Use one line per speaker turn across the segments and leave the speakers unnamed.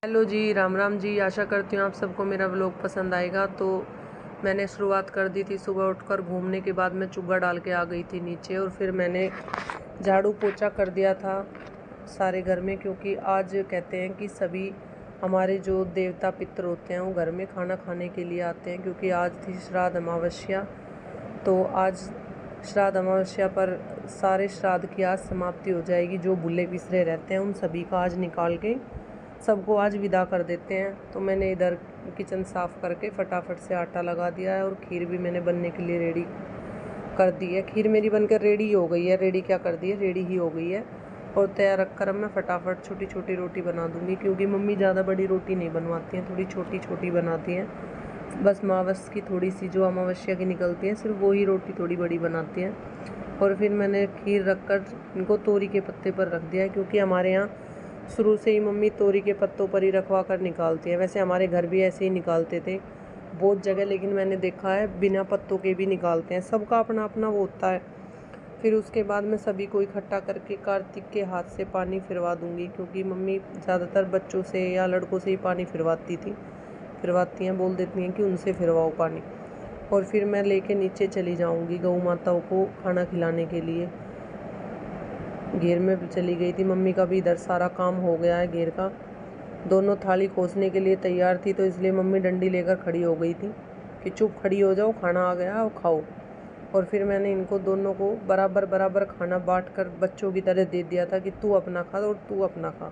Hello जी, राम राम जी। आशा करती हूँ आप सबको मेरा व्लॉग पसंद आएगा। तो मैंने शुरुआत कर दी थी सुबह उठकर। घूमने के बाद मैं चुग्गा डाल के आ गई थी नीचे, और फिर मैंने झाड़ू पोछा कर दिया था सारे घर में, क्योंकि आज कहते हैं कि सभी हमारे जो देवता पितर होते हैं वो घर में खाना खाने के लिए आते हैं, क्योंकि आज थी श्राद्ध अमावस्या। तो आज श्राद्ध अमावस्या पर सारे श्राद्ध की आज समाप्ति हो जाएगी। जो भूले बिसरे रहते हैं उन सभी का आज निकाल के सबको आज विदा कर देते हैं। तो मैंने इधर किचन साफ़ करके फटाफट से आटा लगा दिया है, और खीर भी मैंने बनने के लिए रेडी कर दी है। खीर मेरी बनकर रेडी हो गई है। रेडी क्या कर दी है, रेडी ही हो गई है। और तैयार रखकर अब मैं फटाफट छोटी छोटी रोटी बना दूँगी, क्योंकि मम्मी ज़्यादा बड़ी रोटी नहीं बनवाती हैं, थोड़ी छोटी छोटी बनाती हैं। बस मावस की थोड़ी सी जो अमावस्या की निकलती है सिर्फ वही रोटी थोड़ी बड़ी बनाती हैं। और फिर मैंने खीर रखकर इनको तोरी के पत्ते पर रख दिया है, क्योंकि हमारे यहाँ शुरू से ही मम्मी तोरी के पत्तों पर ही रखवा कर निकालती हैं। वैसे हमारे घर भी ऐसे ही निकालते थे बहुत जगह, लेकिन मैंने देखा है बिना पत्तों के भी निकालते हैं। सबका अपना अपना वो होता है। फिर उसके बाद मैं सभी को इकट्ठा करके कार्तिक के हाथ से पानी फिरवा दूंगी, क्योंकि मम्मी ज़्यादातर बच्चों से या लड़कों से ही पानी फिरवाती हैं, बोल देती हैं कि उनसे फिरवाओ पानी। और फिर मैं लेके नीचे चली जाऊंगी गौ माताओं को खाना खिलाने के लिए। घेर में चली गई थी। मम्मी का भी इधर सारा काम हो गया है घेर का। दोनों थाली खोसने के लिए तैयार थी, तो इसलिए मम्मी डंडी लेकर खड़ी हो गई थी कि चुप खड़ी हो जाओ, खाना आ गया और खाओ। और फिर मैंने इनको दोनों को बराबर बराबर खाना बांट कर बच्चों की तरह दे दिया था कि तू अपना खा और तू अपना खा।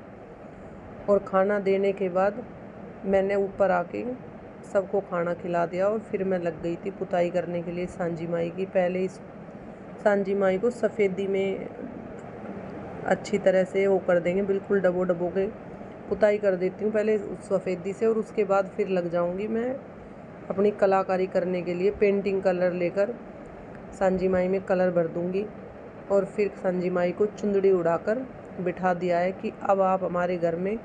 और खाना देने के बाद मैंने ऊपर आके सबको खाना खिला दिया, और फिर मैं लग गई थी पुताई करने के लिए सांझी माई की। पहले इस सांझी माई को सफ़ेदी में अच्छी तरह से वो कर देंगे, बिल्कुल डबो डबो के पुताई कर देती हूँ पहले उस सफ़ेदी से, और उसके बाद फिर लग जाऊँगी मैं अपनी कलाकारी करने के लिए। पेंटिंग कलर लेकर सांझी माई में कलर भर दूँगी। और फिर सांझी माई को चुंदड़ी उड़ाकर बिठा दिया है कि अब आप हमारे घर में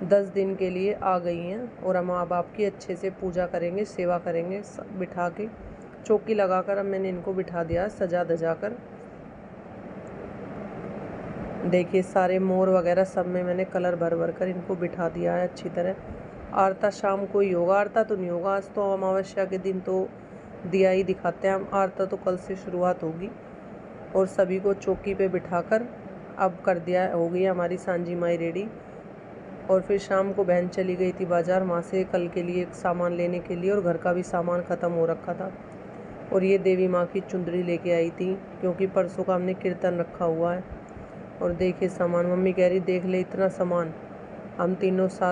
10 दिन के लिए आ गई हैं, और हम अब आपकी अच्छे से पूजा करेंगे, सेवा करेंगे। बिठा के चौकी लगाकर अब मैंने इनको बिठा दिया सजा धजा कर। देखिए सारे मोर वगैरह सब में मैंने कलर भर भर कर इनको बिठा दिया है अच्छी तरह। आरता शाम को ही होगा, आरता तो नहीं होगा आज। तो अमावस्या के दिन तो दिया ही दिखाते हैं हम, आरता तो कल से शुरुआत होगी। और सभी को चौकी पे बिठाकर अब कर दिया, हो गई हमारी सांझी माई रेडी। और फिर शाम को बहन चली गई थी बाज़ार, वहाँ से कल के लिए सामान लेने के लिए, और घर का भी सामान ख़त्म हो रखा था। और ये देवी माँ की चुंदड़ी लेके आई थी, क्योंकि परसों का हमने कीर्तन रखा हुआ है। और देखिए सामान, मम्मी कह रही देख ले इतना सामान। हम तीनों साथ